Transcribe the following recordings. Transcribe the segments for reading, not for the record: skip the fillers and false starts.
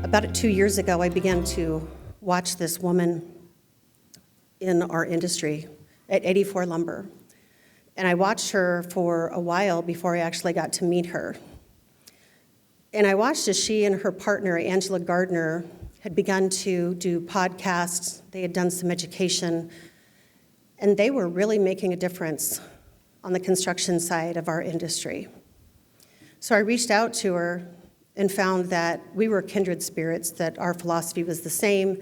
About 2 years ago, I began to watch this woman in our industry at 84 Lumber. And I watched her for a while before I actually got to meet her. And I watched as she and her partner, Angela Gardner, had begun to do podcasts. They had done some education, and they were really making a difference on the construction side of our industry. So I reached out to her and found that we were kindred spirits, that our philosophy was the same.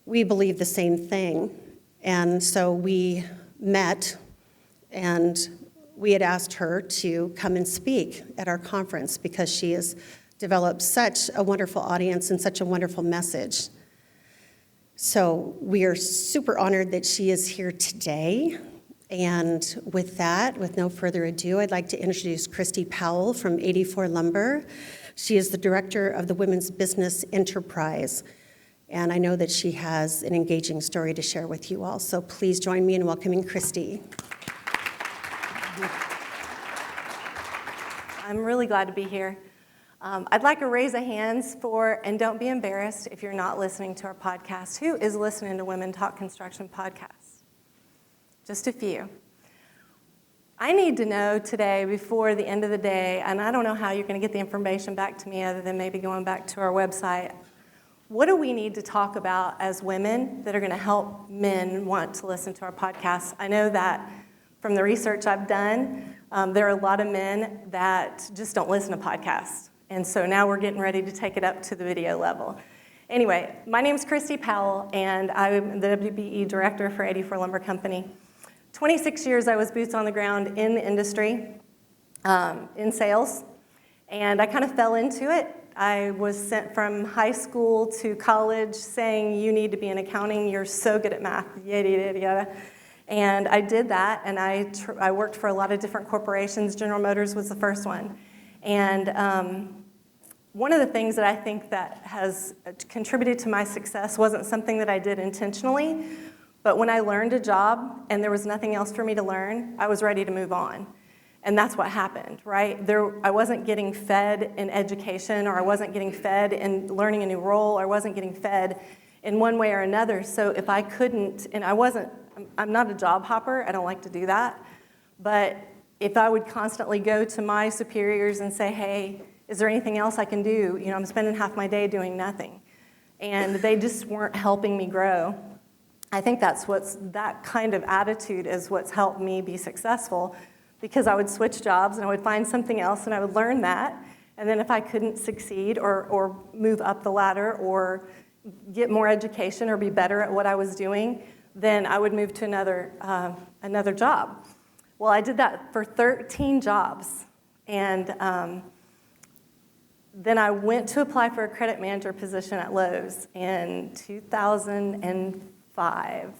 We believed the same thing. And so we met, and we had asked her to come and speak at our conference because she has developed such a wonderful audience and such a wonderful message. So we are super honored that she is here today. And with that, with no further ado, I'd like to introduce Christi Powell from 84 Lumber. She is the director of the Women's Business Enterprise. And I know that she has an engaging story to share with you all. So please join me in welcoming Christi. I'm really glad to be here. I'd like a raise of hands for, and don't be embarrassed if you're not listening to our podcast. Who is listening to Women Talk Construction podcasts? Just a few. I need to know today before the end of the day, and I don't know how you're going to get the information back to me other than maybe going back to our website. What do we need to talk about as women that are going to help men want to listen to our podcasts? I know that from the research I've done, there are a lot of men that just don't listen to podcasts. And so now we're getting ready to take it up to the video level. Anyway, my name is Christi Powell, and I'm the WBE director for 84 Lumber Company. 26 years I was boots on the ground in the industry, in sales, and I kind of fell into it. I was sent from high school to college saying, you need to be in accounting, you're so good at math, yada, yada, yada. And I did that, and I worked for a lot of different corporations. General Motors was the first one. And one of the things that I think that has contributed to my success wasn't something that I did intentionally, but when I learned a job and there was nothing else for me to learn, I was ready to move on. And that's what happened, right? I wasn't getting fed in education, or I wasn't getting fed in learning a new role, or I wasn't getting fed in one way or another. So if I couldn't, and I'm not a job hopper, I don't like to do that, but if I would constantly go to my superiors and say, hey, is there anything else I can do? You know, I'm spending half my day doing nothing. And they just weren't helping me grow. I think that kind of attitude is what's helped me be successful, because I would switch jobs and I would find something else and I would learn that. And then if I couldn't succeed or move up the ladder or get more education or be better at what I was doing, then I would move to another job. Well, I did that for 13 jobs. And then I went to apply for a credit manager position at Lowe's in 2005.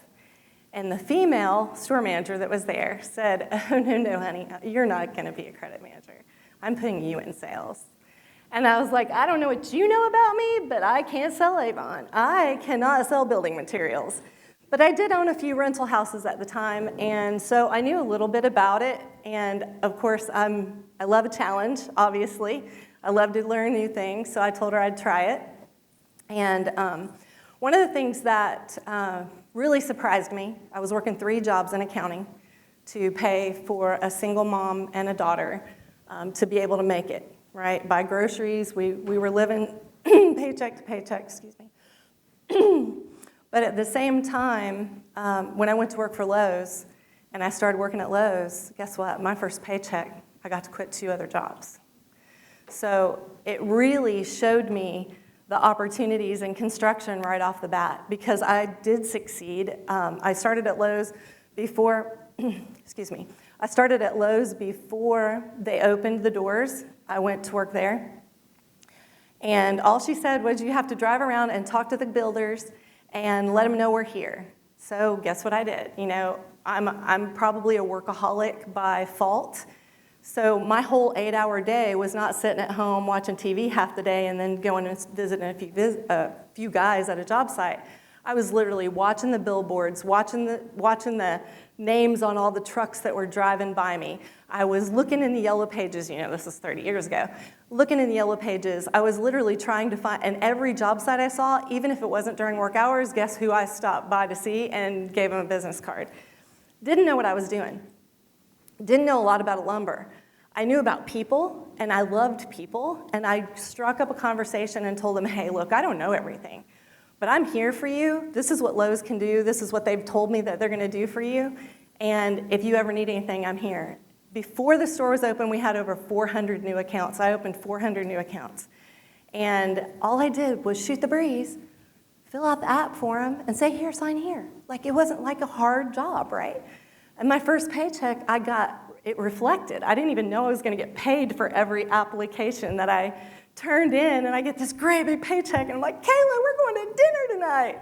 And the female store manager that was there said, oh, no, honey, you're not going to be a credit manager. I'm putting you in sales. And I was like, I don't know what you know about me, but I can't sell Avon. I cannot sell building materials. But I did own a few rental houses at the time, and so I knew a little bit about it. And of course, I love a challenge, obviously. I love to learn new things, so I told her I'd try it. And one of the things that really surprised me, I was working 3 jobs in accounting to pay for a single mom and a daughter to be able to make it, right? Buy groceries, we were living paycheck to paycheck, excuse me. But at the same time, when I went to work for Lowe's and I started working at Lowe's, guess what? My first paycheck, I got to quit 2 other jobs. So it really showed me the opportunities in construction right off the bat, because I did succeed. I started at Lowe's before, I started at Lowe's before they opened the doors. I went to work there. And all she said was, you have to drive around and talk to the builders and let them know we're here. So guess what I did? You know, I'm probably a workaholic by fault. So my whole 8-hour day was not sitting at home watching TV half the day and then going and visiting a few guys at a job site. I was literally watching the billboards, watching the names on all the trucks that were driving by me. I was looking in the yellow pages, this is 30 years ago, looking in the yellow pages. I was literally trying to find, and every job site I saw, even if it wasn't during work hours, guess who I stopped by to see and gave them a business card. Didn't know what I was doing. Didn't know a lot about lumber. I knew about people, and I loved people, and I struck up a conversation and told them, hey, look, I don't know everything, but I'm here for you. This is what Lowe's can do. This is what they've told me that they're going to do for you, and if you ever need anything, I'm here. Before the store was open, we had over 400 new accounts. I opened 400 new accounts, and all I did was shoot the breeze, fill out the app for them, and say, here, sign here. Like, it wasn't like a hard job, right? And my first paycheck, it reflected. I didn't even know I was going to get paid for every application that I turned in, and I get this great big paycheck, and I'm like, Kayla, we're going to dinner tonight.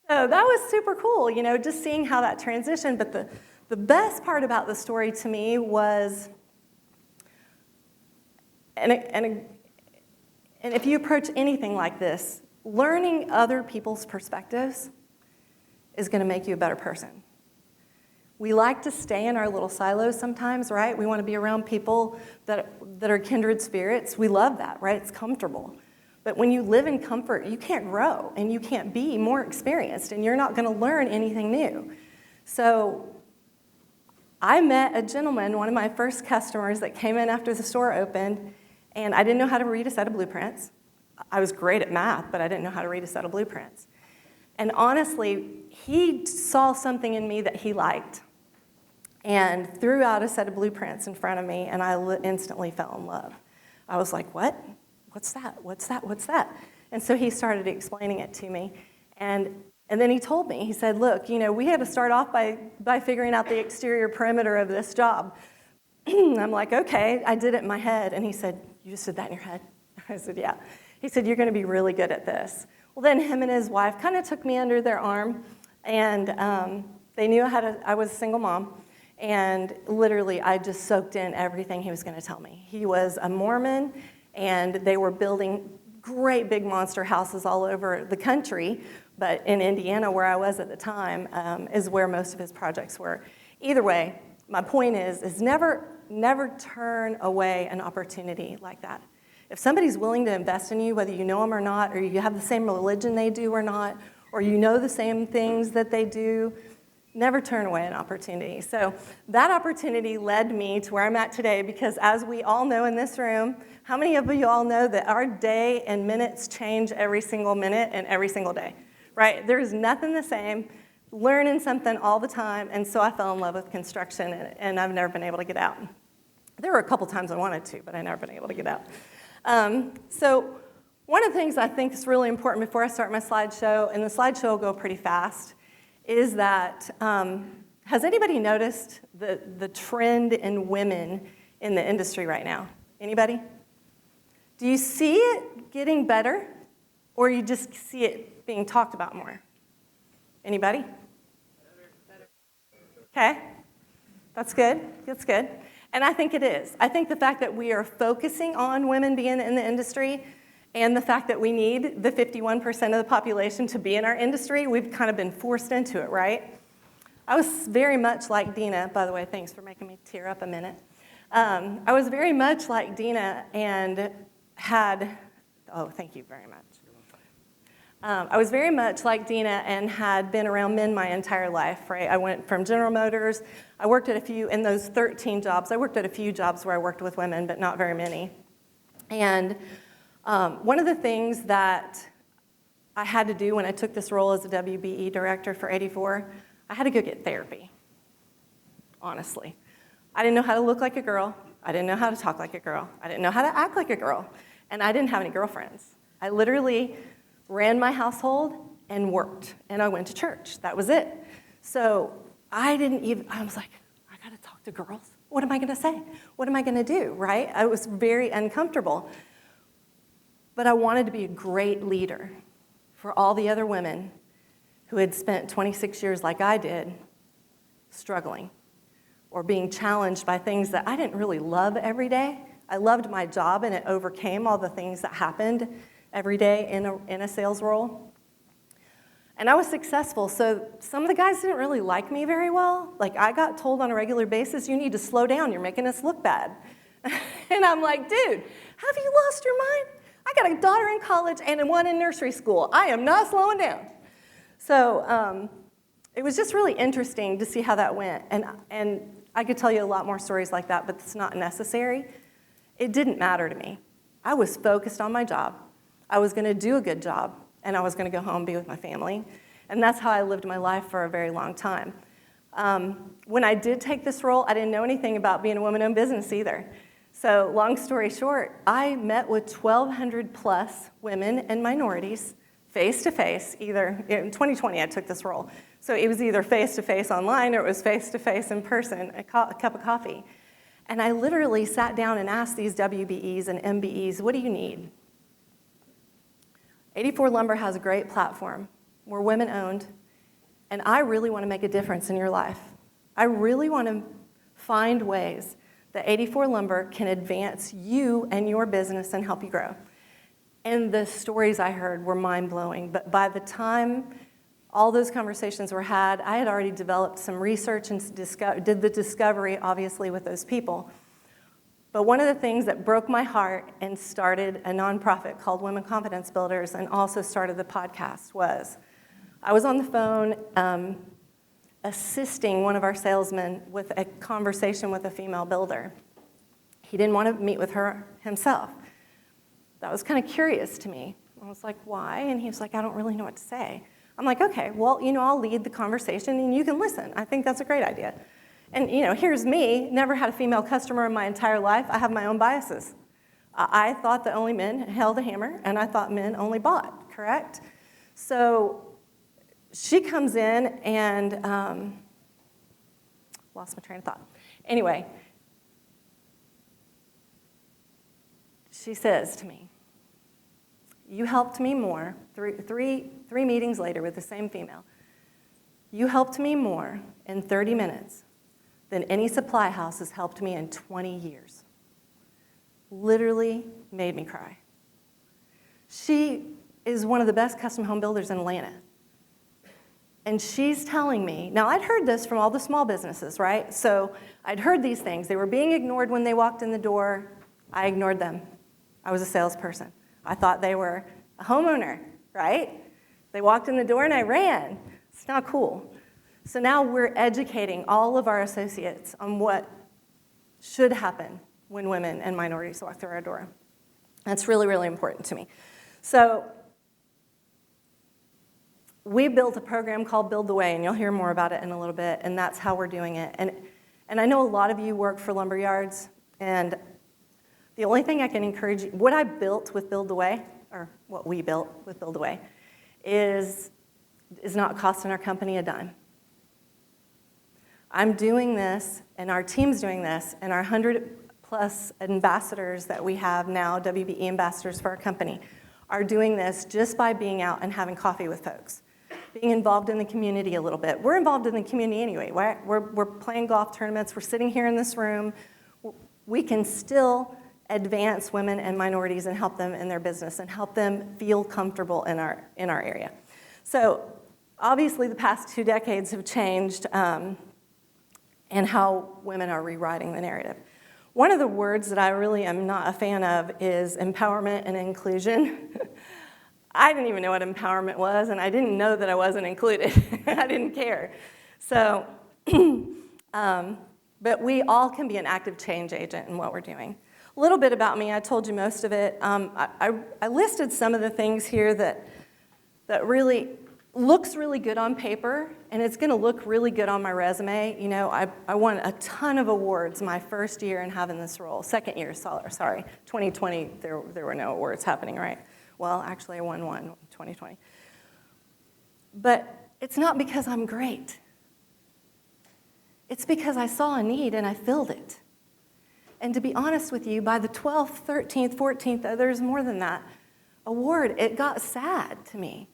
So that was super cool, just seeing how that transitioned. But the best part about the story to me was, and if you approach anything like this, learning other people's perspectives is going to make you a better person. We like to stay in our little silos sometimes, right? We want to be around people that are kindred spirits. We love that, right? It's comfortable. But when you live in comfort, you can't grow, and you can't be more experienced, and you're not going to learn anything new. So I met a gentleman, one of my first customers that came in after the store opened, and I didn't know how to read a set of blueprints. I was great at math, but I didn't know how to read a set of blueprints. And honestly, he saw something in me that he liked, and threw out a set of blueprints in front of me, and I instantly fell in love. I was like, what? What's that? What's that? What's that? And so he started explaining it to me, and then he told me, he said, look, we had to start off by figuring out the exterior perimeter of this job. I'm like, okay, I did it in my head. And he said, you just did that in your head? I said, yeah. He said, you're going to be really good at this. Well, then him and his wife kind of took me under their arm, and they knew I was a single mom. And literally, I just soaked in everything he was going to tell me. He was a Mormon, and they were building great big monster houses all over the country, but in Indiana, where I was at the time, is where most of his projects were. Either way, my point is never turn away an opportunity like that. If somebody's willing to invest in you, whether you know them or not, or you have the same religion they do or not, or you know the same things that they do, never turn away an opportunity. So that opportunity led me to where I'm at today, because as we all know in this room, how many of you all know that our day and minutes change every single minute and every single day, right? There's nothing the same, learning something all the time, and so I fell in love with construction, and I've never been able to get out. There were a couple times I wanted to, but I've never been able to get out. So one of the things I think is really important before I start my slideshow, and the slideshow will go pretty fast, is that, has anybody noticed the trend in women in the industry right now? Anybody? Do you see it getting better, or you just see it being talked about more? Anybody? Okay, that's good, that's good. And I think it is. I think the fact that we are focusing on women being in the industry, and the fact that we need the 51% of the population to be in our industry, we've kind of been forced into it, right? I was very much like Dina, by the way, thanks for making me tear up a minute. I was very much like Dina and had, oh, thank you very much. I was very much like Dina and had been around men my entire life, right? I went from General Motors. I worked at a few, in those 13 jobs, I worked at a few jobs where I worked with women, but not very many. And one of the things that I had to do when I took this role as a WBE director for 84, I had to go get therapy, honestly. I didn't know how to look like a girl. I didn't know how to talk like a girl. I didn't know how to act like a girl. And I didn't have any girlfriends. I literally ran my household and worked, and I went to church. That was it. So I was like, I gotta talk to girls. What am I gonna say? What am I gonna do, right? I was very uncomfortable. But I wanted to be a great leader for all the other women who had spent 26 years like I did struggling or being challenged by things that I didn't really love every day. I loved my job, and it overcame all the things that happened every day in a sales role. And I was successful, so some of the guys didn't really like me very well. Like, I got told on a regular basis, you need to slow down, you're making us look bad. And I'm like, dude, have you lost your mind? I got a daughter in college and one in nursery school. I am not slowing down. So it was just really interesting to see how that went. And I could tell you a lot more stories like that, but it's not necessary. It didn't matter to me. I was focused on my job. I was going to do a good job, and I was going to go home and be with my family. And that's how I lived my life for a very long time. When I did take this role, I didn't know anything about being a woman-owned business either. So long story short, I met with 1,200 plus women and minorities face-to-face, either in 2020 I took this role. So it was either face-to-face online or it was face-to-face in person, a cup of coffee. And I literally sat down and asked these WBEs and MBEs, what do you need? 84 Lumber has a great platform. We're women-owned, and I really want to make a difference in your life. I really want to find ways that 84 Lumber can advance you and your business and help you grow. And the stories I heard were mind-blowing, but by the time all those conversations were had, I had already developed some research and did the discovery, obviously, with those people. But one of the things that broke my heart and started a nonprofit called Women Confidence Builders and also started the podcast was I was on the phone assisting one of our salesmen with a conversation with a female builder. He didn't want to meet with her himself. That was kind of curious to me. I was like, why? And he was like, I don't really know what to say. I'm like, okay, well, I'll lead the conversation and you can listen. I think that's a great idea. And, here's me, never had a female customer in my entire life. I have my own biases. I thought that only men held a hammer, and I thought men only bought, correct? So she comes in and lost my train of thought. Anyway, she says to me, you helped me more, three meetings later with the same female, you helped me more in 30 minutes than any supply house has helped me in 20 years. Literally made me cry. She is one of the best custom home builders in Atlanta. And she's telling me, now I'd heard this from all the small businesses, right? So I'd heard these things. They were being ignored when they walked in the door. I ignored them. I was a salesperson. I thought they were a homeowner, right? They walked in the door and I ran. It's not cool. So now we're educating all of our associates on what should happen when women and minorities walk through our door. That's really, really important to me. So we built a program called Build the Way, and you'll hear more about it in a little bit, and that's how we're doing it. And I know a lot of you work for lumber yards, and the only thing I can encourage you, what I built with Build the Way, or what we built with Build the Way, is not costing our company a dime. I'm doing this, and our team's doing this, and our 100-plus ambassadors that we have now, WBE ambassadors for our company, are doing this just by being out and having coffee with folks, being involved in the community a little bit. We're involved in the community anyway. We're playing golf tournaments. We're sitting here in this room. We can still advance women and minorities and help them in their business and help them feel comfortable in our area. So obviously the past 2 decades have changed and how women are rewriting the narrative. One of the words that I really am not a fan of is empowerment and inclusion. I didn't even know what empowerment was, and I didn't know that I wasn't included. I didn't care. So, but we all can be an active change agent in what we're doing. A little bit about me, I told you most of it. I listed some of the things here that really looks really good on paper, and it's going to look really good on my resume. I won a ton of awards my first year in having this role. Second year, sorry, 2020, there were no awards happening, right? Well, actually, I won one in 2020. But it's not because I'm great. It's because I saw a need and I filled it. And to be honest with you, by the 12th, 13th, 14th, there's more than that, award, it got sad to me.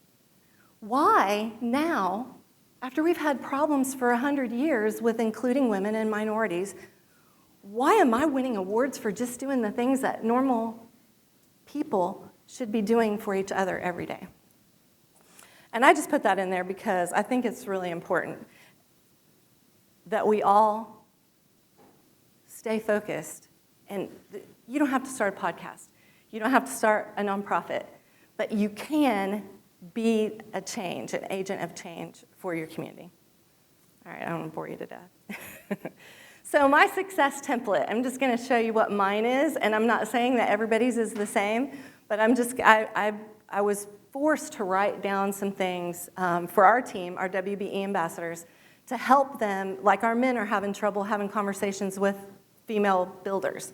Why now, after we've had problems for 100 years with including women and minorities, why am I winning awards for just doing the things that normal people should be doing for each other every day? And I just put that in there because I think it's really important that we all stay focused. And you don't have to start a podcast. You don't have to start a nonprofit. But you can be a change, an agent of change for your community. All right, I don't want to bore you to death. So my success template, I'm just going to show you what mine is. And I'm not saying that everybody's is the same, but I was forced to write down some things for our team, our WBE ambassadors, to help them, like our men are having trouble having conversations with female builders.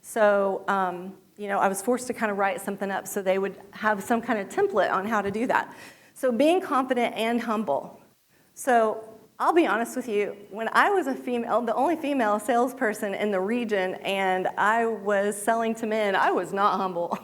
So, I was forced to kind of write something up so they would have some kind of template on how to do that. So being confident and humble. So I'll be honest with you, when I was the only female salesperson in the region and I was selling to men, I was not humble.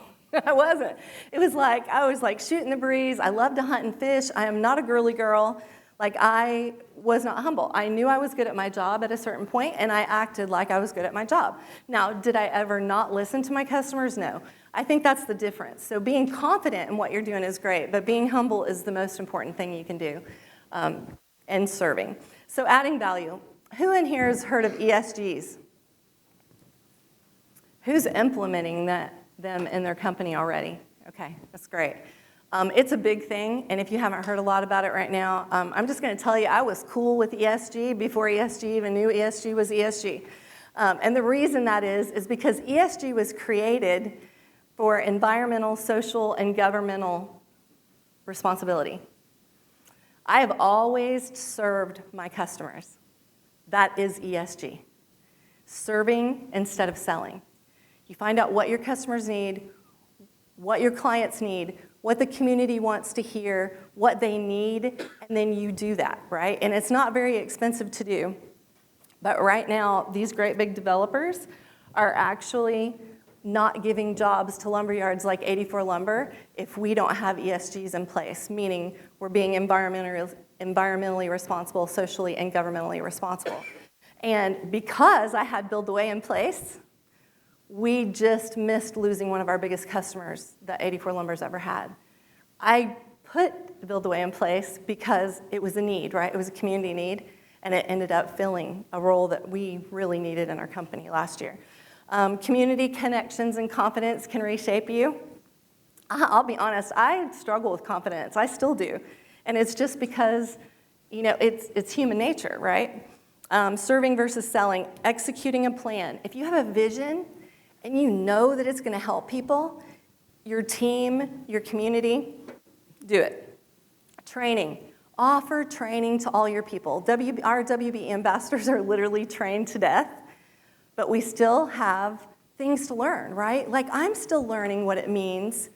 I wasn't. It was like, I was like shooting the breeze. I love to hunt and fish. I am not a girly girl. Like, I was not humble. I knew I was good at my job at a certain point, and I acted like I was good at my job. Now, did I ever not listen to my customers? No. I think that's the difference. So being confident in what you're doing is great, but being humble is the most important thing you can do, and serving. So adding value. Who in here has heard of ESGs? Who's implementing them in their company already? Okay, that's great. It's a big thing, and if you haven't heard a lot about it right now, I'm just going to tell you I was cool with ESG before ESG even knew ESG was ESG. And the reason that is because ESG was created for environmental, social, and governmental responsibility. I have always served my customers. That is ESG. Serving instead of selling. You find out what your customers need, what your clients need, what the community wants to hear, what they need, and then you do that, right? And it's not very expensive to do. But right now, these great big developers are actually not giving jobs to lumberyards like 84 Lumber if we don't have ESGs in place, meaning we're being environmentally responsible, socially and governmentally responsible. And because I had Build the Way in place, we just missed losing one of our biggest customers that 84 Lumber's ever had. I put Build the Way in place because it was a need, right? It was a community need, and it ended up filling a role that we really needed in our company last year. Community connections and confidence can reshape you. I'll be honest, I struggle with confidence. I still do. And it's just because, it's human nature, right? Serving versus selling, executing a plan. If you have a vision and you know that it's going to help people, your team, your community, do it. Training. Offer training to all your people. Our WB ambassadors are literally trained to death, but we still have things to learn, right? Like, I'm still learning what it means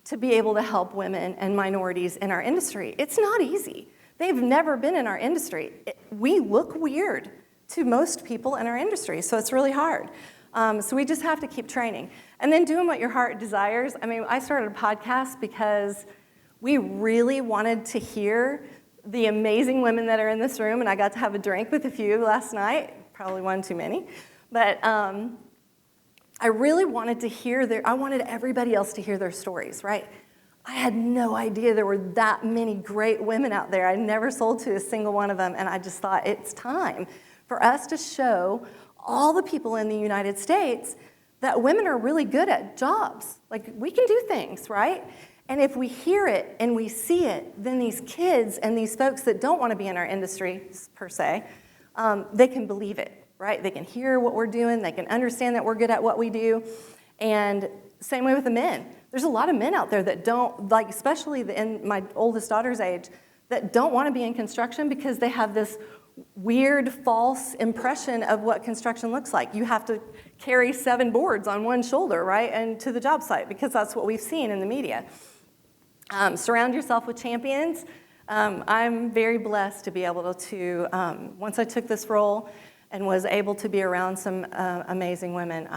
to be able to help women and minorities in our industry. It's not easy. They've never been in our industry. We look weird to most people in our industry, so it's really hard. So we just have to keep training. And then doing what your heart desires. I mean, I started a podcast because we really wanted to hear the amazing women that are in this room, and I got to have a drink with a few last night, probably one too many. But I really wanted to hear I wanted everybody else to hear their stories, right? I had no idea there were that many great women out there. I never sold to a single one of them, and I just thought it's time for us to show all the people in the United States that women are really good at jobs. Like, we can do things, right? And if we hear it and we see it, then these kids and these folks that don't want to be in our industry, per se, they can believe it, right? They can hear what we're doing. They can understand that we're good at what we do. And same way with the men. There's a lot of men out there that don't, like, especially in my oldest daughter's age, that don't want to be in construction because they have this weird, false impression of what construction looks like. You have to carry 7 boards on one shoulder, right, and to the job site, because that's what we've seen in the media. Surround yourself with champions. I'm very blessed to be able to, once I took this role and was able to be around some amazing women,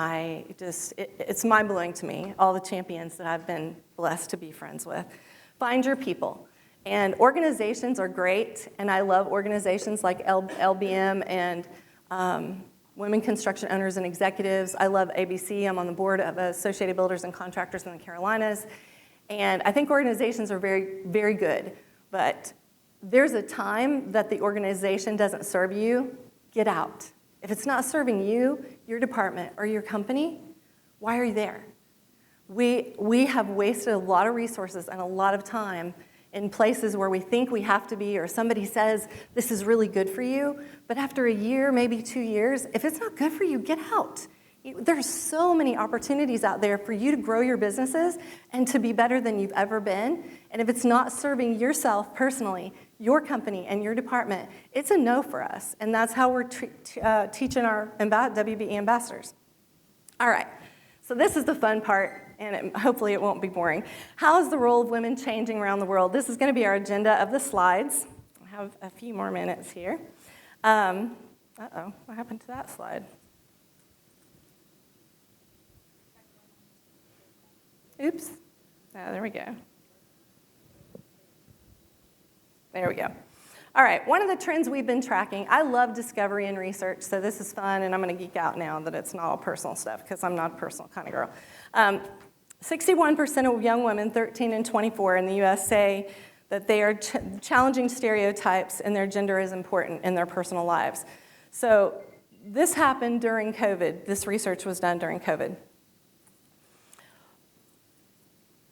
it's mind-blowing to me, all the champions that I've been blessed to be friends with. Find your people. And organizations are great, and I love organizations like LBM and Women Construction Owners and Executives. I love ABC. I'm on the board of Associated Builders and Contractors in the Carolinas. And I think organizations are very, very good. but there's a time that the organization doesn't serve you, get out. If it's not serving you, your department, or your company, why are you there? We have wasted a lot of resources and a lot of time in places where we think we have to be, or somebody says, this is really good for you, but after a year, maybe 2 years, if it's not good for you, get out. There's so many opportunities out there for you to grow your businesses and to be better than you've ever been. And if it's not serving yourself personally, your company, and your department, it's a no for us. And that's how we're teaching our WBE ambassadors. All right, so this is the fun part, and hopefully it won't be boring. How is the role of women changing around the world? This is going to be our agenda of the slides. I have a few more minutes here. Uh-oh, what happened to that slide? Oops. Oh, there we go. There we go. All right, one of the trends we've been tracking, I love discovery and research, so this is fun, and I'm going to geek out now that it's not all personal stuff, because I'm not a personal kind of girl. 61% of young women, 13 and 24 in the U.S. say that they are challenging stereotypes and their gender is important in their personal lives. So this happened during COVID. This research was done during COVID.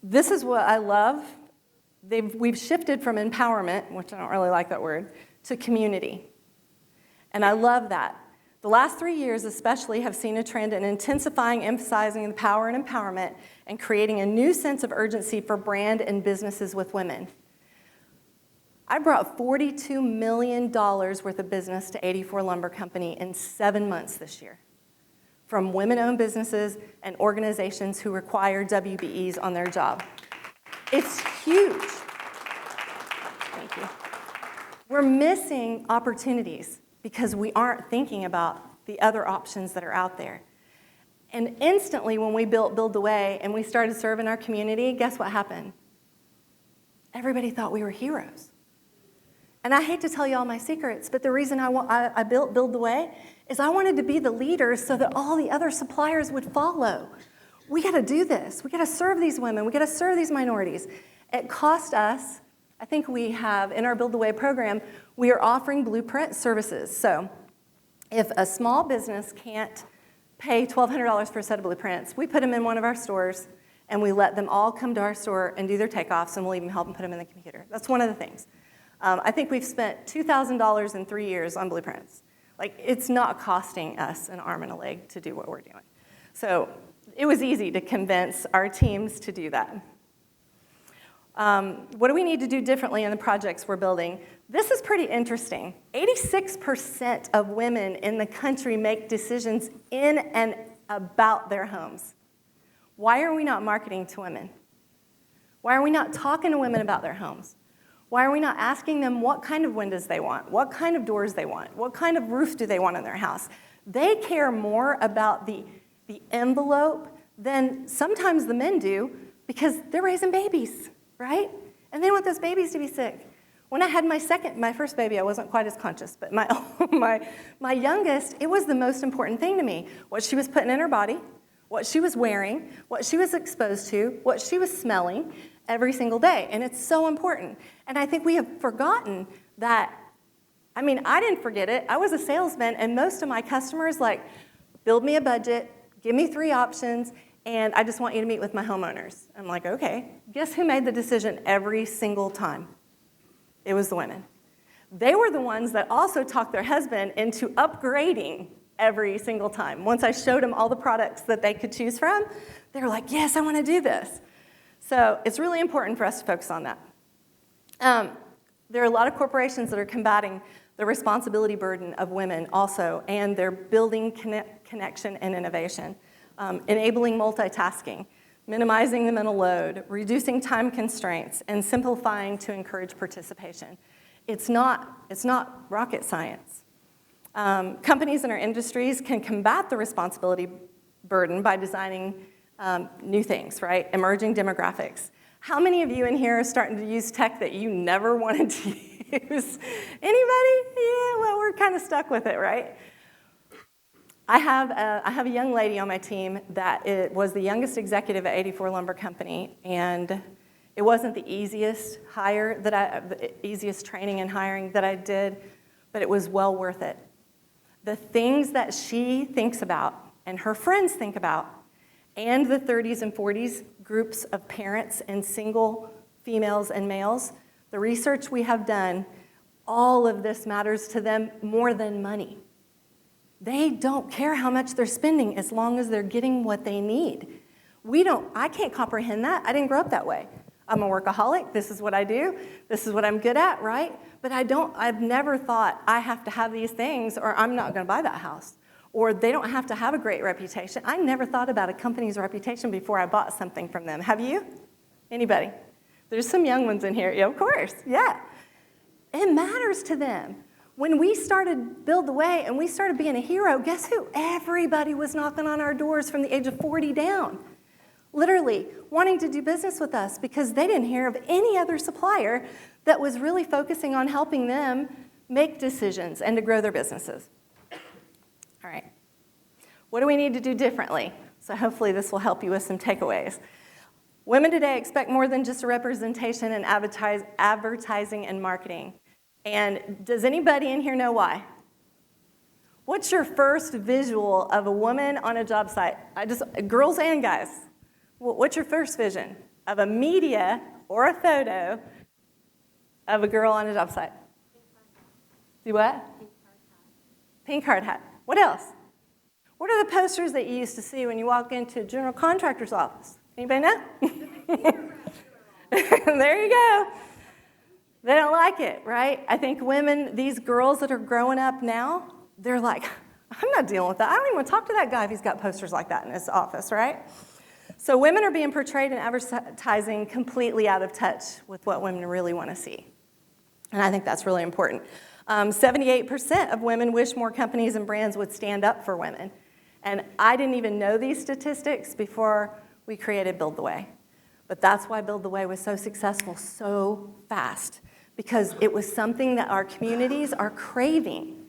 This is what I love. We've shifted from empowerment, which I don't really like that word, to community. And I love that. The last 3 years especially have seen a trend in intensifying, emphasizing the power and empowerment, and creating a new sense of urgency for brand and businesses with women. I brought $42 million worth of business to 84 Lumber Company in 7 months this year, from women-owned businesses and organizations who require WBEs on their job. It's huge. Thank you. We're missing opportunities because we aren't thinking about the other options that are out there. And instantly, when we built Build the Way and we started serving our community, guess what happened? Everybody thought we were heroes. And I hate to tell you all my secrets, but the reason I built Build the Way is I wanted to be the leader so that all the other suppliers would follow. We got to do this. We got to serve these women. We got to serve these minorities. It cost us, I think we have, in our Build the Way program, we are offering blueprint services. So if a small business can't pay $1,200 for a set of blueprints, we put them in one of our stores, and we let them all come to our store and do their takeoffs, and we'll even help them put them in the computer. That's one of the things. I think we've spent $2,000 in 3 years on blueprints. Like, it's not costing us an arm and a leg to do what we're doing. So it was easy to convince our teams to do that. What do we need to do differently in the projects we're building? This is pretty interesting. 86% of women in the country make decisions in and about their homes. Why are we not marketing to women? Why are we not talking to women about their homes? Why are we not asking them what kind of windows they want, what kind of doors they want, what kind of roof do they want in their house? They care more about the envelope than sometimes the men do, because they're raising babies, right? And they want those babies to be sick. When I had my first baby, I wasn't quite as conscious, but my youngest, it was the most important thing to me. What she was putting in her body, what she was wearing, what she was exposed to, what she was smelling every single day. And it's so important. And I think we have forgotten that. I mean, I didn't forget it. I was a salesman, and most of my customers, like, build me a budget, give me 3 options, and I just want you to meet with my homeowners. I'm like, okay. Guess who made the decision every single time? It was the women. They were the ones that also talked their husband into upgrading every single time. Once I showed them all the products that they could choose from, they were like, yes, I want to do this. So it's really important for us to focus on that. There are a lot of corporations that are combating the responsibility burden of women also, and they're building connection and innovation, enabling multitasking, minimizing the mental load, reducing time constraints, and simplifying to encourage participation. It's not rocket science. Companies in our industries can combat the responsibility burden by designing new things, right? Emerging demographics. How many of you in here are starting to use tech that you never wanted to use? Anybody? Yeah, well, we're kind of stuck with it, right? I have a young lady on my team that was the youngest executive at 84 Lumber Company, and It wasn't the easiest the easiest training and hiring that I did, but it was well worth it. The things that she thinks about and her friends think about, and the 30s and 40s groups of parents and single females and males, the research we have done, all of this matters to them more than money. They don't care how much they're spending as long as they're getting what they need. I can't comprehend that. I didn't grow up that way. I'm a workaholic. This is what I do. This is what I'm good at, right? But I've never thought I have to have these things or I'm not going to buy that house. Or they don't have to have a great reputation. I never thought about a company's reputation before I bought something from them. Have you? Anybody? There's some young ones in here. Yeah, of course. Yeah. It matters to them. When we started Build the Way and we started being a hero, guess who? Everybody was knocking on our doors from the age of 40 down, literally wanting to do business with us because they didn't hear of any other supplier that was really focusing on helping them make decisions and to grow their businesses. All right. What do we need to do differently? So hopefully this will help you with some takeaways. Women today expect more than just a representation in advertising and marketing. And does anybody in here know why? What's your first visual of a woman on a job site? Girls and guys, what's your first vision of a media or a photo of a girl on a job site? Do what? Pink hard hat. What else? What are the posters that you used to see when you walk into a general contractor's office? Anybody know? There you go. They don't like it, right? I think women, these girls that are growing up now, they're like, I'm not dealing with that. I don't even want to talk to that guy if he's got posters like that in his office, right? So women are being portrayed in advertising completely out of touch with what women really want to see. And I think that's really important. 78% of women wish more companies and brands would stand up for women. And I didn't even know these statistics before we created Build the Way. But that's why Build the Way was so successful so fast, because it was something that our communities are craving,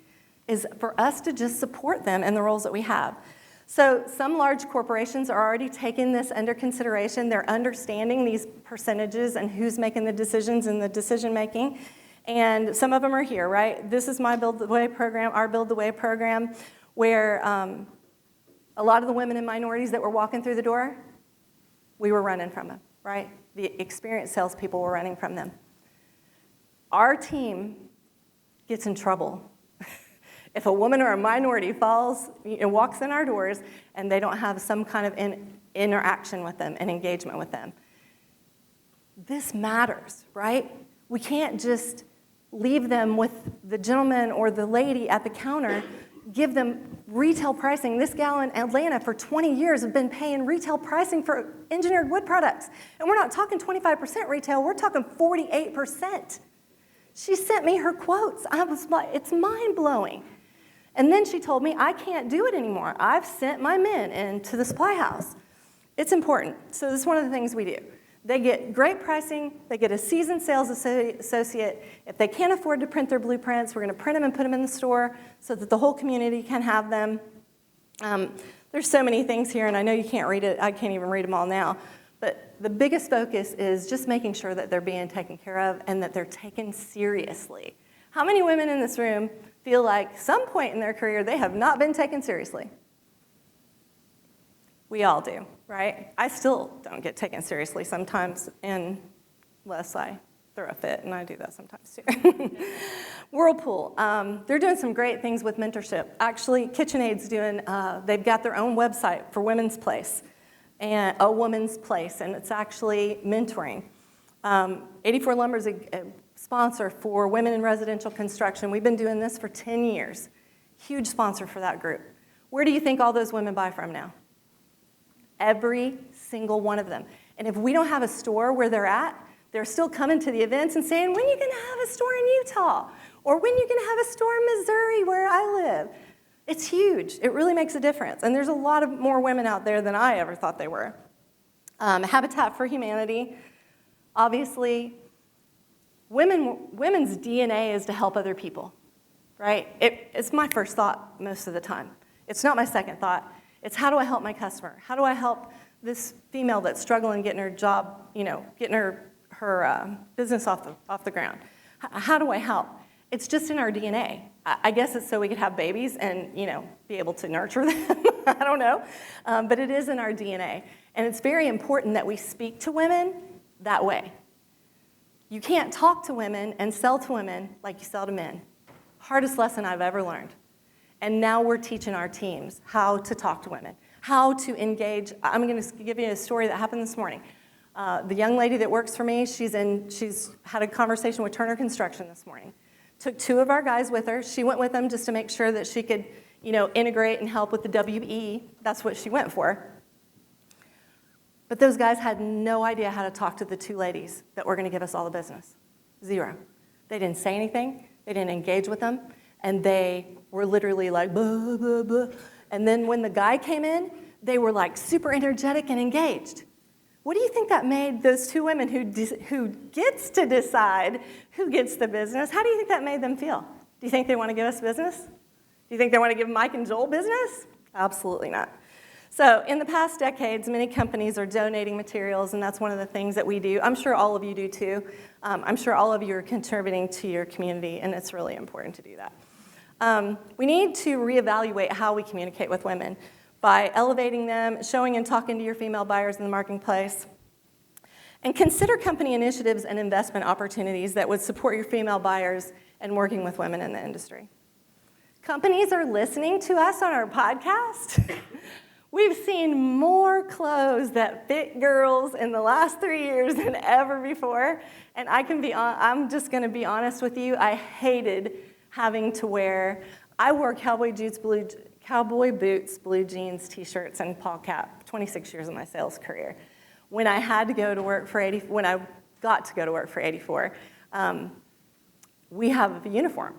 is for us to just support them in the roles that we have. So some large corporations are already taking this under consideration. They're understanding these percentages and who's making the decisions and the decision making. And some of them are here, right? This is my Build the Way program, our Build the Way program, where a lot of the women and minorities that were walking through the door, we were running from them, right? The experienced salespeople were running from them. Our team gets in trouble if a woman or a minority falls and walks in our doors and they don't have some kind of interaction with them and engagement with them. This matters, right? We can't just leave them with the gentleman or the lady at the counter, give them retail pricing. This gal in Atlanta for 20 years have been paying retail pricing for engineered wood products. And we're not talking 25% retail, we're talking 48%. She sent me her quotes. I was like, it's mind-blowing. And then she told me, I can't do it anymore. I've sent my men into the supply house. It's important. So this is one of the things we do. They get great pricing. They get a seasoned sales associate. If they can't afford to print their blueprints, we're going to print them and put them in the store so that the whole community can have them. There's so many things here, and I know you can't read it. I can't even read them all now. But the biggest focus is just making sure that they're being taken care of and that they're taken seriously. How many women in this room feel like some point in their career they have not been taken seriously? We all do, right? I still don't get taken seriously sometimes unless I throw a fit, and I do that sometimes too. Whirlpool, they're doing some great things with mentorship. Actually, KitchenAid's doing, they've got their own website for Women's Place, and a woman's place, and it's actually mentoring. 84 Lumber is a sponsor for women in residential construction. We've been doing this for 10 years. Huge sponsor for that group. Where do you think all those women buy from now? Every single one of them. And if we don't have a store where they're at, they're still coming to the events and saying, when are you going to have a store in Utah? Or when are you going to have a store in Missouri where I live? It's huge. It really makes a difference. And there's a lot of more women out there than I ever thought they were. Habitat for Humanity. Obviously, women's DNA is to help other people, right? It's my first thought most of the time. It's not my second thought. It's how do I help my customer? How do I help this female that's struggling getting her job, getting her business off the ground. How do I help? It's just in our DNA. I guess it's so we could have babies and, be able to nurture them. I don't know. But it is in our DNA. And it's very important that we speak to women that way. You can't talk to women and sell to women like you sell to men. Hardest lesson I've ever learned. And now we're teaching our teams how to talk to women, how to engage. I'm going to give you a story that happened this morning. The young lady that works for me, she's had a conversation with Turner Construction this morning. Took 2 of our guys with her. She went with them just to make sure that she could, integrate and help with the WE. That's what she went for. But those guys had no idea how to talk to the 2 ladies that were going to give us all the business. 0. They didn't say anything. They didn't engage with them. And they were literally like, blah, blah, blah. And then when the guy came in, they were like super energetic and engaged. What do you think that made those 2 women who gets to decide who gets the business, how do you think that made them feel? Do you think they want to give us business? Do you think they want to give Mike and Joel business? Absolutely not. So in the past decades, many companies are donating materials, and that's one of the things that we do. I'm sure all of you do too. I'm sure all of you are contributing to your community, and it's really important to do that. We need to reevaluate how we communicate with women by elevating them, showing and talking to your female buyers in the marketplace. And consider company initiatives and investment opportunities that would support your female buyers and working with women in the industry. Companies are listening to us on our podcast. We've seen more clothes that fit girls in the last 3 years than ever before. And I'm just going to be honest with you. I hated having to wear. I wore cowboy boots, blue jeans, t-shirts, and Paul cap. 26 years of my sales career. When I had to go to work for when I got to go to work for 84, we have a uniform.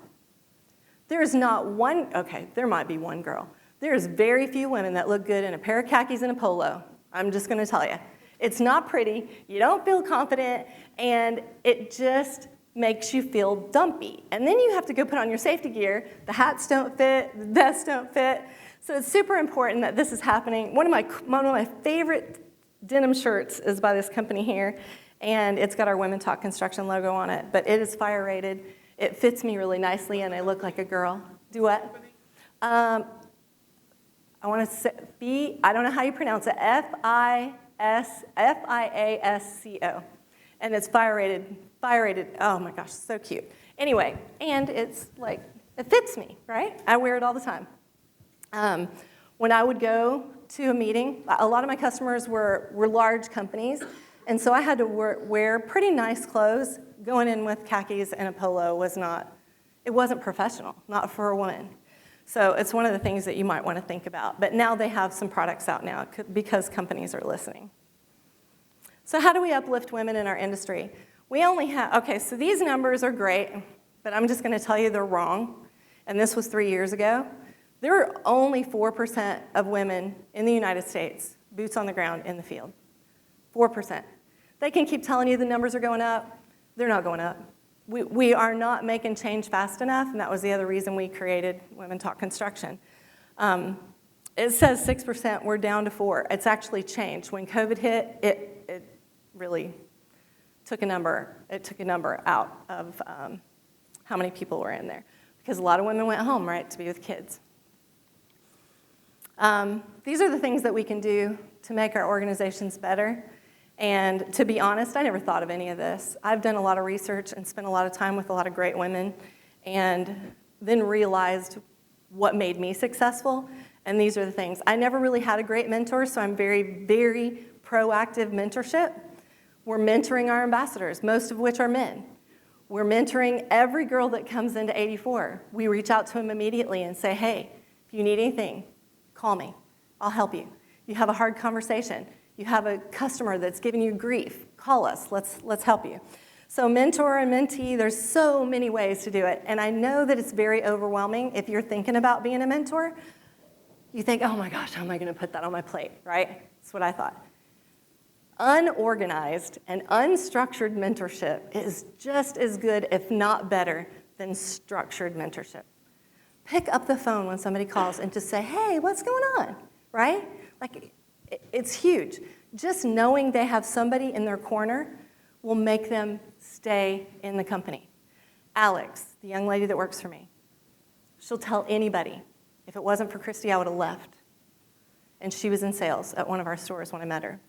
There is not one. Okay, there might be one girl. There's very few women that look good in a pair of khakis and a polo. I'm just going to tell you. It's not pretty, you don't feel confident, and it just makes you feel dumpy. And then you have to go put on your safety gear. The hats don't fit, the vests don't fit. So it's super important that this is happening. One of my favorite denim shirts is by this company here, and it's got our Women Talk Construction logo on it, but it is fire rated. It fits me really nicely, and I look like a girl. Do what? I want to say, I don't know how you pronounce it, Fiasco. And it's fire rated, oh my gosh, so cute. Anyway, and it's like, it fits me, right? I wear it all the time. When I would go to a meeting, a lot of my customers were large companies, and so I had to wear pretty nice clothes. Going in with khakis and a polo it wasn't professional, not for a woman. So it's one of the things that you might want to think about. But now they have some products out now because companies are listening. So how do we uplift women in our industry? We only have, okay, so these numbers are great, but I'm just going to tell you they're wrong. And this was 3 years ago. There are only 4% of women in the United States, boots on the ground in the field. 4%. They can keep telling you the numbers are going up. They're not going up. We are not making change fast enough, and that was the other reason we created Women Talk Construction. It says 6%, we're down to 4%. It's actually changed. When COVID hit, it really took a number. It took a number out of how many people were in there, because a lot of women went home, right, to be with kids. These are the things that we can do to make our organizations better. And to be honest, I never thought of any of this. I've done a lot of research and spent a lot of time with a lot of great women, and then realized what made me successful. And these are the things. I never really had a great mentor, so I'm very, very proactive mentorship. We're mentoring our ambassadors, most of which are men. We're mentoring every girl that comes into 84. We reach out to them immediately and say, hey, if you need anything, call me. I'll help you. You have a hard conversation. You have a customer that's giving you grief. Call us. Let's help you. So mentor and mentee, there's so many ways to do it. And I know that it's very overwhelming if you're thinking about being a mentor. You think, oh my gosh, how am I going to put that on my plate, right? That's what I thought. Unorganized and unstructured mentorship is just as good, if not better, than structured mentorship. Pick up the phone when somebody calls and just say, hey, what's going on, right? Like, it's huge. Just knowing they have somebody in their corner will make them stay in the company. Alex, the young lady that works for me, she'll tell anybody, if it wasn't for Christi, I would have left. And she was in sales at one of our stores when I met her.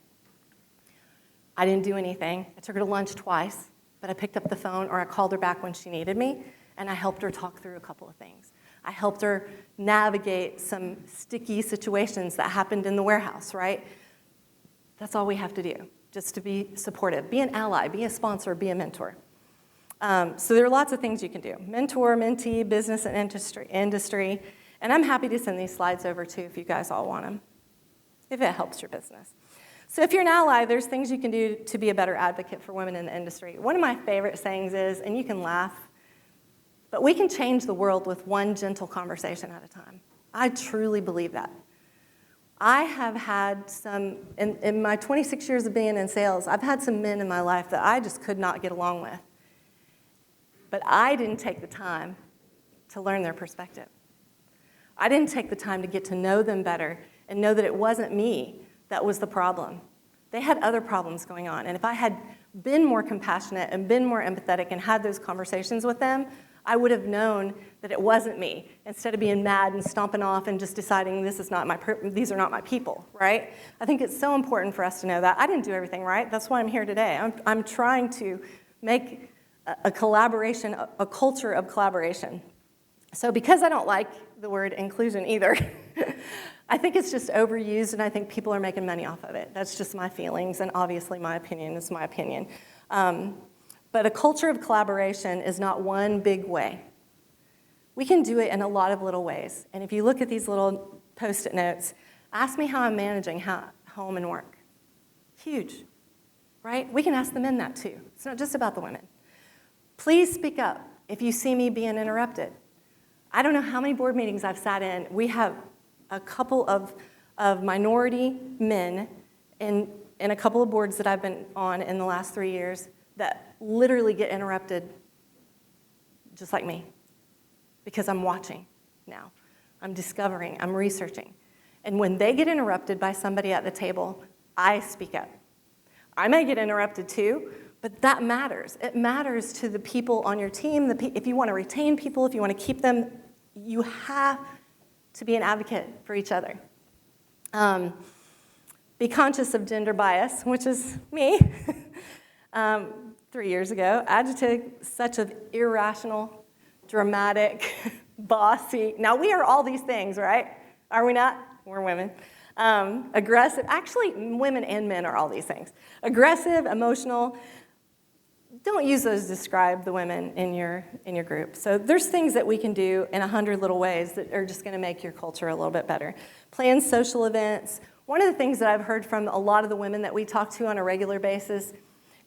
I didn't do anything. I took her to lunch twice, but I picked up the phone or I called her back when she needed me, and I helped her talk through a couple of things. I helped her navigate some sticky situations that happened in the warehouse, right? That's all we have to do, just to be supportive. Be an ally, be a sponsor, be a mentor. So there are lots of things you can do. Mentor, mentee, business and industry. And I'm happy to send these slides over too if you guys all want them, if it helps your business. So if you're an ally, there's things you can do to be a better advocate for women in the industry. One of my favorite sayings is, and you can laugh, but we can change the world with one gentle conversation at a time. I truly believe that. I have had some, in my 26 years of being in sales, I've had some men in my life that I just could not get along with. But I didn't take the time to learn their perspective. I didn't take the time to get to know them better and know that it wasn't me that was the problem. They had other problems going on. And if I had been more compassionate and been more empathetic and had those conversations with them, I would have known that it wasn't me, instead of being mad and stomping off and just deciding these are not my people, right? I think it's so important for us to know that. I didn't do everything right. That's why I'm here today. I'm trying to make a collaboration, a culture of collaboration. So because I don't like the word inclusion either, I think it's just overused, and I think people are making money off of it. That's just my feelings, and obviously my opinion is my opinion. But a culture of collaboration is not one big way. We can do it in a lot of little ways. And if you look at these little Post-it notes, ask me how I'm managing home and work. Huge, right? We can ask the men that too. It's not just about the women. Please speak up if you see me being interrupted. I don't know how many board meetings I've sat in. We have a couple of minority men in a couple of boards that I've been on in the last 3 years that literally get interrupted just like me, because I'm watching now. I'm discovering, I'm researching. And when they get interrupted by somebody at the table, I speak up. I may get interrupted too, but that matters. It matters to the people on your team. If you want to retain people, if you want to keep them, you have to be an advocate for each other. Be conscious of gender bias, which is me. 3 years ago, agitated such an irrational, dramatic, bossy. Now, we are all these things, right? Are we not? We're women. Aggressive. Actually, women and men are all these things. Aggressive, emotional. Don't use those to describe the women in your group. So there's things that we can do in 100 little ways that are just going to make your culture a little bit better. Plan social events. One of the things that I've heard from a lot of the women that we talk to on a regular basis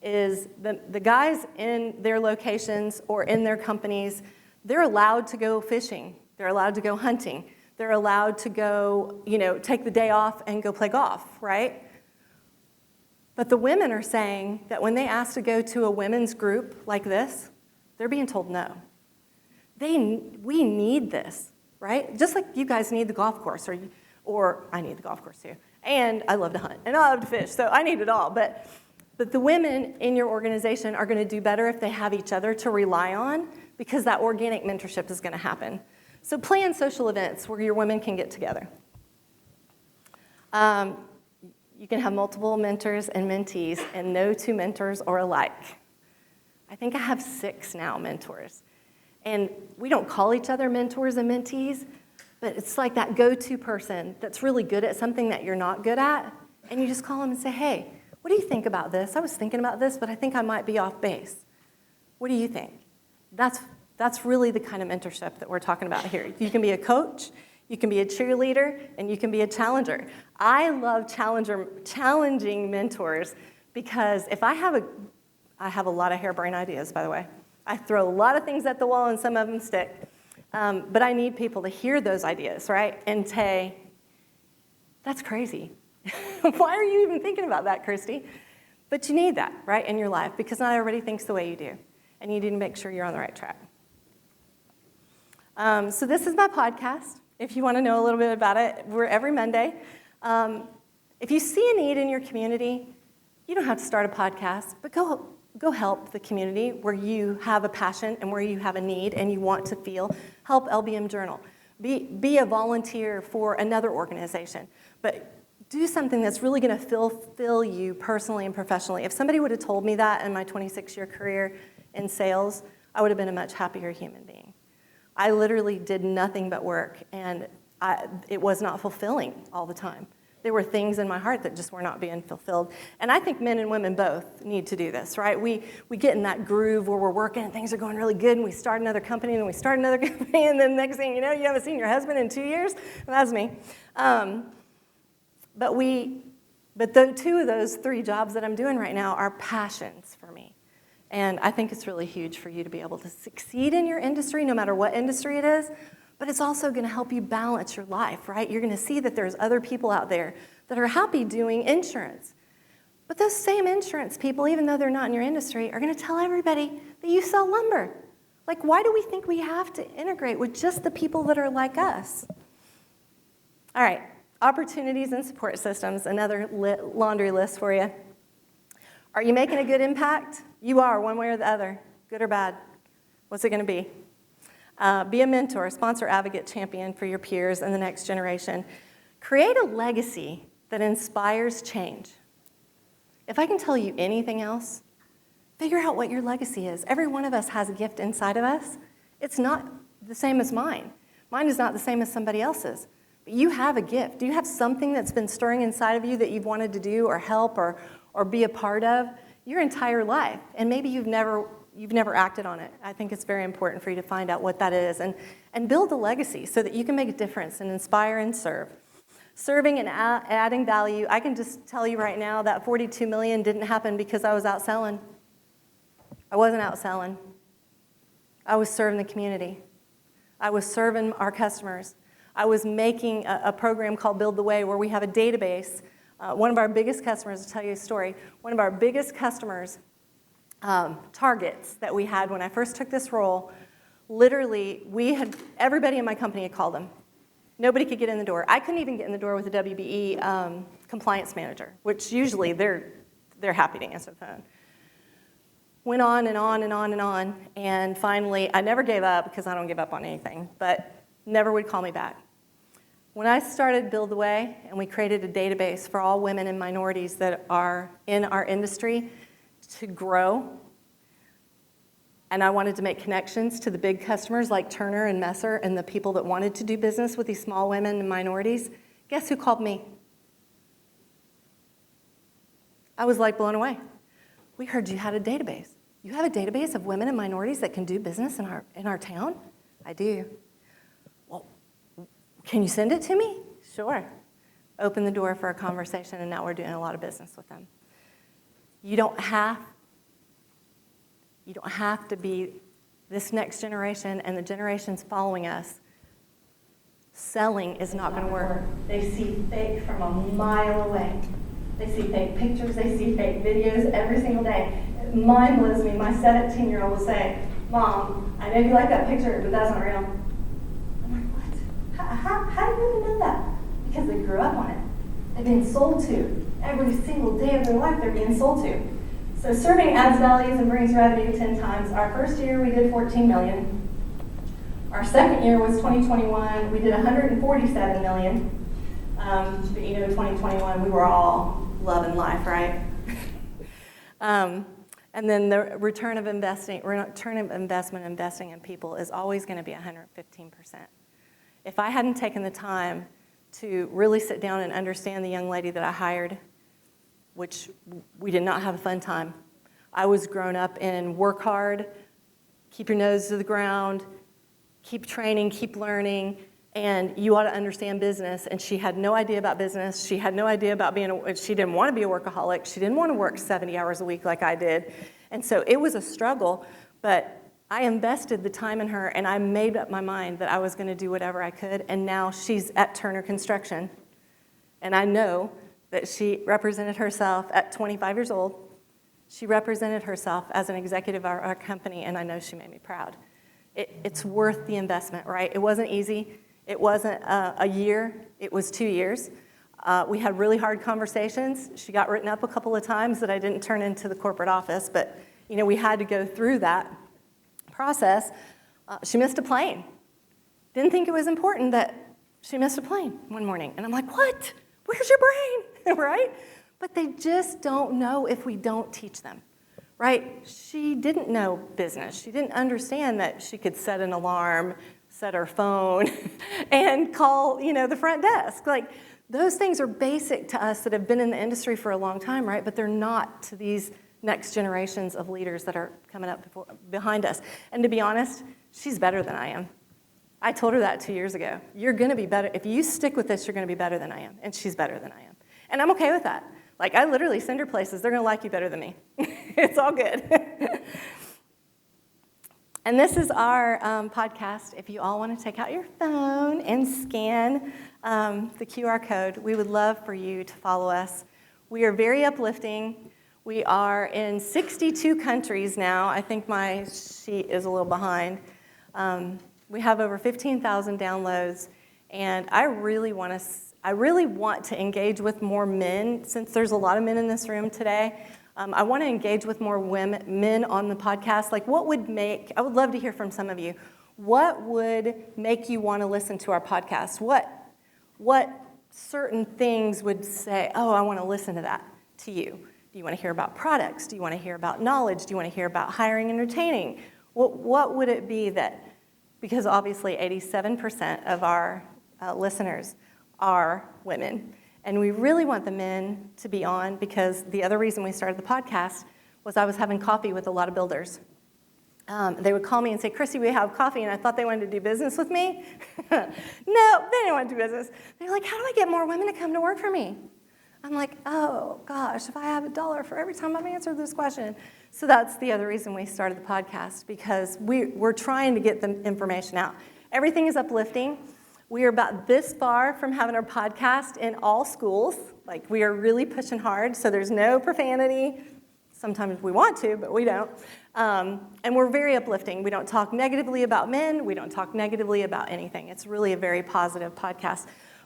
is the guys in their locations or in their companies, they're allowed to go fishing. They're allowed to go hunting. They're allowed to go, take the day off and go play golf, right? But the women are saying that when they ask to go to a women's group like this, they're being told no. We need this, right? Just like you guys need the golf course, or I need the golf course too. And I love to hunt, and I love to fish, so I need it all. But the women in your organization are going to do better if they have each other to rely on, because that organic mentorship is going to happen. So plan social events where your women can get together. You can have multiple mentors and mentees, and no two mentors are alike. I think I have 6 now mentors. And we don't call each other mentors and mentees, but it's like that go-to person that's really good at something that you're not good at, and you just call them and say, hey, what do you think about this? I was thinking about this, but I think I might be off base. What do you think? That's really the kind of mentorship that we're talking about here. You can be a coach, you can be a cheerleader, and you can be a challenger. I love challenging mentors, because if I have a lot of harebrained ideas, by the way. I throw a lot of things at the wall, and some of them stick. But I need people to hear those ideas, right? And say, that's crazy. Why are you even thinking about that, Christi? But you need that, right, in your life, because not everybody thinks the way you do. And you need to make sure you're on the right track. So this is my podcast. If you want to know a little bit about it, we're every Monday. If you see a need in your community, you don't have to start a podcast, but go go help the community where you have a passion and where you have a need and you want to feel. Help LBM Journal. Be a volunteer for another organization, but do something that's really going to fulfill you personally and professionally. If somebody would have told me that in my 26-year career in sales, I would have been a much happier human being. I literally did nothing but work, and it was not fulfilling all the time. There were things in my heart that just were not being fulfilled. And I think men and women both need to do this, right? We get in that groove where we're working and things are going really good, and we start another company, and we start another company, and then next thing you know, you haven't seen your husband in 2 years. And that's me. But the two of those 3 jobs that I'm doing right now are passions for me. And I think it's really huge for you to be able to succeed in your industry, no matter what industry it is, but it's also going to help you balance your life, right? You're going to see that there's other people out there that are happy doing insurance. But those same insurance people, even though they're not in your industry, are going to tell everybody that you sell lumber. Like, why do we think we have to integrate with just the people that are like us? All right, opportunities and support systems, another laundry list for you. Are you making a good impact? You are, one way or the other, good or bad. What's it going to be? Be a mentor, sponsor, advocate, champion for your peers and the next generation. Create a legacy that inspires change. If I can tell you anything else, figure out what your legacy is. Every one of us has a gift inside of us. It's not the same as mine. Mine is not the same as somebody else's. But you have a gift. Do you have something that's been stirring inside of you that you've wanted to do or help or be a part of your entire life? And maybe you've never acted on it. I think it's very important for you to find out what that is and build a legacy so that you can make a difference and inspire and serve. Serving and adding value, I can just tell you right now that $42 million didn't happen because I was out selling. I wasn't out selling. I was serving the community. I was serving our customers. I was making a program called Build the Way where we have a database. One of our biggest customers, to tell you a story, one of our biggest customers targets that we had when I first took this role, literally, everybody in my company had called them. Nobody could get in the door. I couldn't even get in the door with the WBE compliance manager, which usually they're happy to answer the phone. Went on and on and on and on, and finally, I never gave up because I don't give up on anything, but never would call me back. When I started Build the Way, and we created a database for all women and minorities that are in our industry to grow, and I wanted to make connections to the big customers like Turner and Messer and the people that wanted to do business with these small women and minorities, guess who called me? I was like blown away. We heard you had a database. You have a database of women and minorities that can do business in our town? I do. Well, can you send it to me? Sure. Open the door for a conversation, and now we're doing a lot of business with them. You don't have to be this next generation and the generations following us. Selling is not going to work. They see fake from a mile away. They see fake pictures. They see fake videos every single day. It mind blows me. My 17-year-old will say, "Mom, I know you like that picture, but that's not real." I'm like, what? How do you even know that? Because they grew up on it. They've been sold to. Every single day of their life, they're being sold to. So serving adds values and brings revenue 10 times. Our first year, we did $14 million. Our second year was 2021. We did $147 million. But 2021, we were all loving life, right? And then the return of investment investing in people is always going to be 115%. If I hadn't taken the time to really sit down and understand the young lady that I hired, which we did not have a fun time. I was grown up in work hard, keep your nose to the ground, keep training, keep learning, and you ought to understand business. And she had no idea about business. She had no idea about she didn't want to be a workaholic. She didn't want to work 70 hours a week like I did. And so it was a struggle, but I invested the time in her, and I made up my mind that I was going to do whatever I could, and now she's at Turner Construction. And I know that she represented herself at 25 years old. She represented herself as an executive of our company, and I know she made me proud. It's worth the investment, right? It wasn't easy. It wasn't a year. It was 2 years. We had really hard conversations. She got written up a couple of times that I didn't turn into the corporate office, but we had to go through that process. She missed a plane. Didn't think it was important that she missed a plane one morning. And I'm like, what? Where's your brain? Right? But they just don't know if we don't teach them. Right? She didn't know business. She didn't understand that she could set an alarm, set her phone, and call, the front desk. Like, those things are basic to us that have been in the industry for a long time, right? But they're not to these next generations of leaders that are coming up behind us. And to be honest, she's better than I am. I told her that 2 years ago. You're going to be better. If you stick with this, you're going to be better than I am. And she's better than I am. And I'm okay with that. Like, I literally send her places. They're going to like you better than me. It's all good. And this is our podcast. If you all want to take out your phone and scan the QR code, we would love for you to follow us. We are very uplifting. We are in 62 countries now. I think my sheet is a little behind. We have over 15,000 downloads, and I really want to engage with more men, since there's a lot of men in this room today. I want to engage with more men on the podcast. Like, I would love to hear from some of you. What would make you want to listen to our podcast? What certain things would say, oh, I want to listen to that to you? Do you want to hear about products? Do you want to hear about knowledge? Do you want to hear about hiring and retaining? What would it be that, because obviously 87% of our listeners are women, and we really want the men to be on, because the other reason we started the podcast was I was having coffee with a lot of builders. They would call me and say, Christi, we have coffee, and I thought they wanted to do business with me. No, they didn't want to do business. They're like, how do I get more women to come to work for me? I'm like, oh, gosh, if I have $1 for every time I've answered this question. So that's the other reason we started the podcast, because we're trying to get the information out. Everything is uplifting. We are about this far from having our podcast in all schools. Like, we are really pushing hard, so there's no profanity. Sometimes we want to, but we don't. And we're very uplifting. We don't talk negatively about men. We don't talk negatively about anything. It's really a very positive podcast.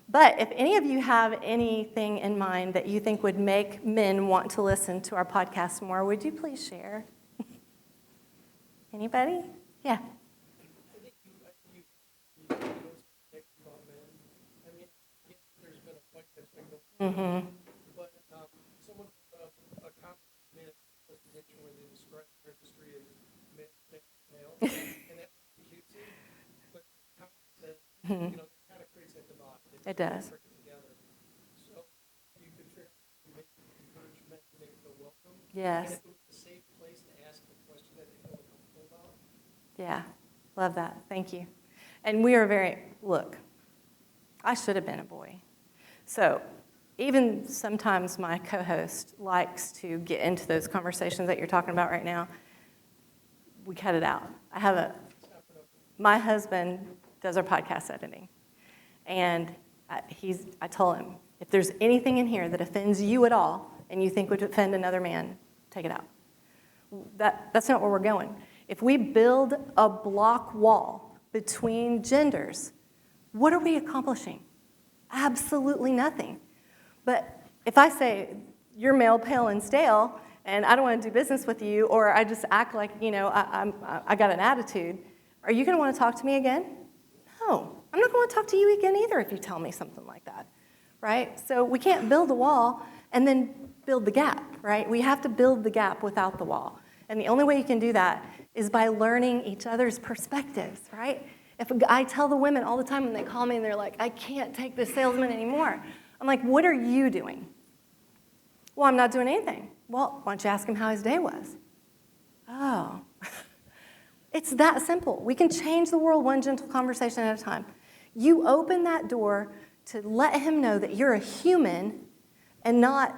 But if any of you have anything in mind that you think would make men want to listen to our podcast more, would you please share? Anybody? Yeah. I think you about men. I mean, there's been a fight that's been going on. But someone put up a comment in a presentation where they described our industry as male, and that was cutesy. But the comment said, that kind of creates that divide. It does. Together. So you could figure out make encouragement to make them feel welcome. Yes. And if it was a safe place to ask the question that they feel comfortable about. Yeah, love that. Thank you. And we are look, I should have been a boy. So even sometimes my co-host likes to get into those conversations that you're talking about right now. We cut it out. My husband does our podcast editing. And I told him, if there's anything in here that offends you at all and you think would offend another man, take it out. That's not where we're going. If we build a block wall between genders, what are we accomplishing? Absolutely nothing. But if I say, you're male, pale, and stale, and I don't want to do business with you, or I just act like, I got an attitude, are you going to want to talk to me again? No. I'm not going to talk to you again either if you tell me something like that, right? So we can't build a wall and then build the gap, right? We have to build the gap without the wall. And the only way you can do that is by learning each other's perspectives, right? I tell the women all the time when they call me and they're like, I can't take this salesman anymore. I'm like, what are you doing? Well, I'm not doing anything. Well, why don't you ask him how his day was? Oh. It's that simple. We can change the world one gentle conversation at a time. You open that door to let him know that you're a human and not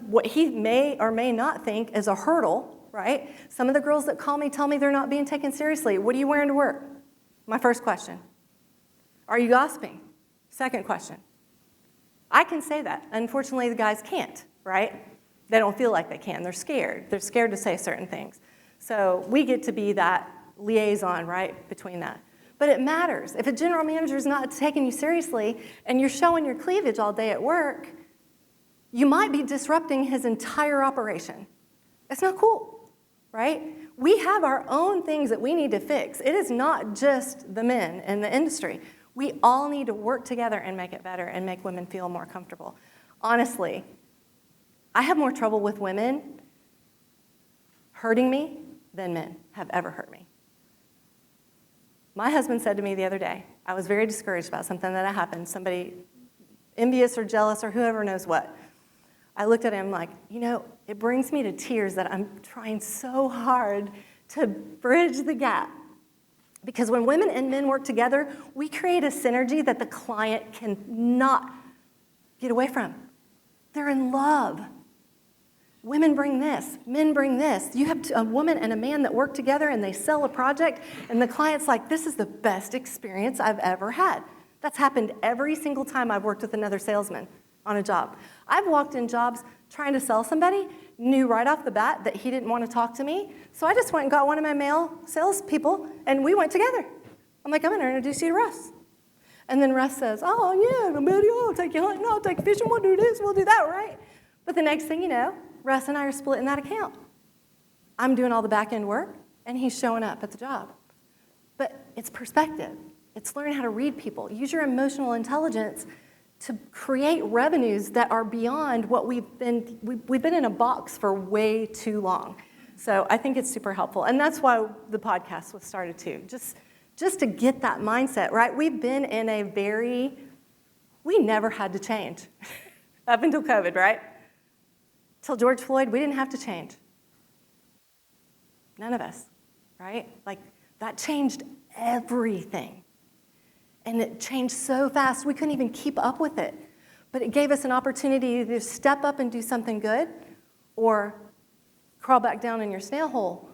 what he may or may not think is a hurdle, right? Some of the girls that call me tell me they're not being taken seriously. What are you wearing to work? My first question. Are you gossiping? Second question. I can say that. Unfortunately, the guys can't, right? They don't feel like they can. They're scared. They're scared to say certain things. So we get to be that liaison, right, between that. But it matters. If a general manager is not taking you seriously and you're showing your cleavage all day at work, you might be disrupting his entire operation. It's not cool. right? We have our own things that we need to fix. It is not just the men in the industry. We all need to work together and make it better and make women feel more comfortable. Honestly, I have more trouble with women hurting me than men have ever hurt me. My husband said to me the other day, I was very discouraged about something that had happened, somebody envious or jealous or whoever knows what. I looked at him like, it brings me to tears that I'm trying so hard to bridge the gap. Because when women and men work together, we create a synergy that the client cannot get away from. They're in love. Women bring this, men bring this. You have a woman and a man that work together and they sell a project, and the client's like, this is the best experience I've ever had. That's happened every single time I've worked with another salesman on a job. I've walked in jobs trying to sell somebody, knew right off the bat that he didn't want to talk to me, so I just went and got one of my male salespeople, and we went together. I'm like, I'm going to introduce you to Russ. And then Russ says, oh, yeah, I'll take you hunting, I'll take you fishing, we'll do this, we'll do that, right? But the next thing you know, Russ and I are splitting that account. I'm doing all the back-end work, and he's showing up at the job. But it's perspective. It's learning how to read people. Use your emotional intelligence to create revenues that are beyond what we've been in a box for way too long. So I think it's super helpful. And that's why the podcast was started too, just to get that mindset, right? We've been in we never had to change up until COVID, right? Till George Floyd, we didn't have to change. None of us, right? Like, that changed everything. And it changed so fast, we couldn't even keep up with it. But it gave us an opportunity to step up and do something good or crawl back down in your snail hole.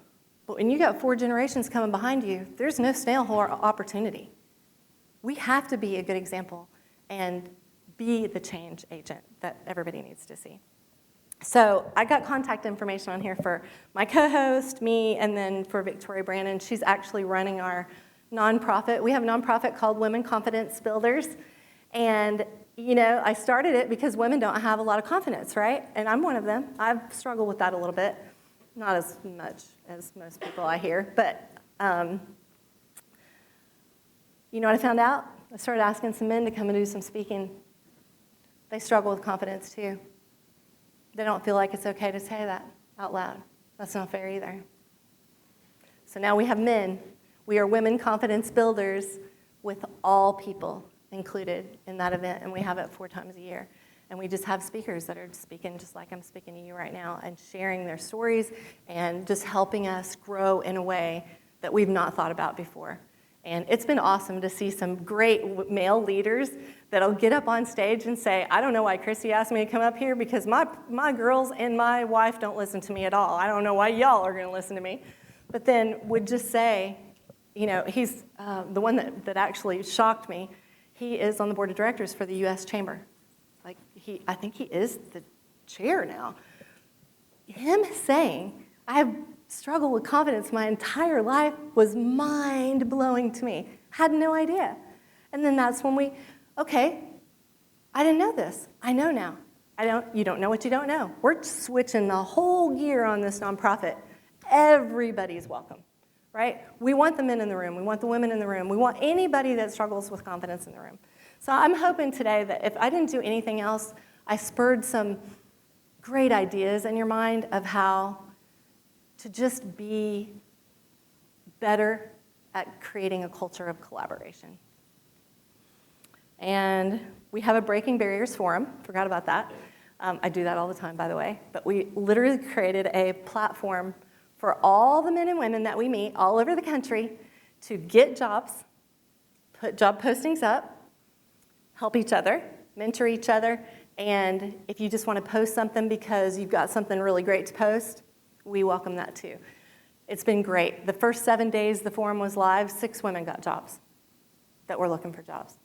But when you got 4 generations coming behind you, there's no snail hole opportunity. We have to be a good example and be the change agent that everybody needs to see. So I got contact information on here for my co-host, me, and then for Victoria Brandon. She's actually running our nonprofit. We have a nonprofit called Women Confidence Builders. And, I started it because women don't have a lot of confidence, right? And I'm one of them. I've struggled with that a little bit. Not as much as most people I hear. But you know what I found out? I started asking some men to come and do some speaking. They struggle with confidence too. They don't feel like it's okay to say that out loud. That's not fair either. So now we have men. We are women confidence builders with all people included in that event, and we have it 4 times a year. And we just have speakers that are speaking just like I'm speaking to you right now and sharing their stories and just helping us grow in a way that we've not thought about before. And it's been awesome to see some great male leaders that'll get up on stage and say, I don't know why Christi asked me to come up here because my girls and my wife don't listen to me at all. I don't know why y'all are going to listen to me. But then would just say, he's the one that actually shocked me. He is on the board of directors for the U.S. Chamber. I think he is the chair now. Him saying, I've struggled with confidence my entire life was mind-blowing to me. Had no idea. And then that's when okay, I didn't know this. I know now. You don't know what you don't know. We're switching the whole gear on this nonprofit. Everybody's welcome, right? We want the men in the room. We want the women in the room. We want anybody that struggles with confidence in the room. So I'm hoping today that if I didn't do anything else, I spurred some great ideas in your mind of how to just be better at creating a culture of collaboration. And we have a Breaking Barriers Forum. Forgot about that. I do that all the time, by the way. But we literally created a platform for all the men and women that we meet all over the country to get jobs, put job postings up, help each other, mentor each other, and if you just want to post something because you've got something really great to post, we welcome that too. It's been great. The first 7 days the forum was live, 6 women got jobs that were looking for jobs.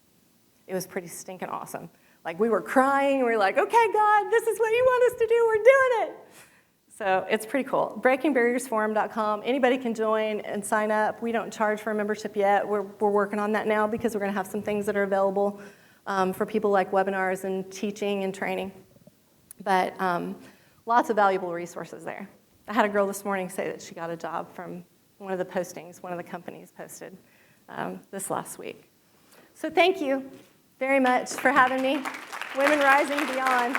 It was pretty stinking awesome. Like, we were crying, and we were like, okay, God, this is what you want us to do, we're doing it. So it's pretty cool. BreakingBarriersForum.com. Anybody can join and sign up. We don't charge for a membership yet. We're working on that now because we're going to have some things that are available for people like webinars and teaching and training. But lots of valuable resources there. I had a girl this morning say that she got a job from one of the postings, one of the companies posted this last week. So thank you very much for having me. Women Rising Beyond.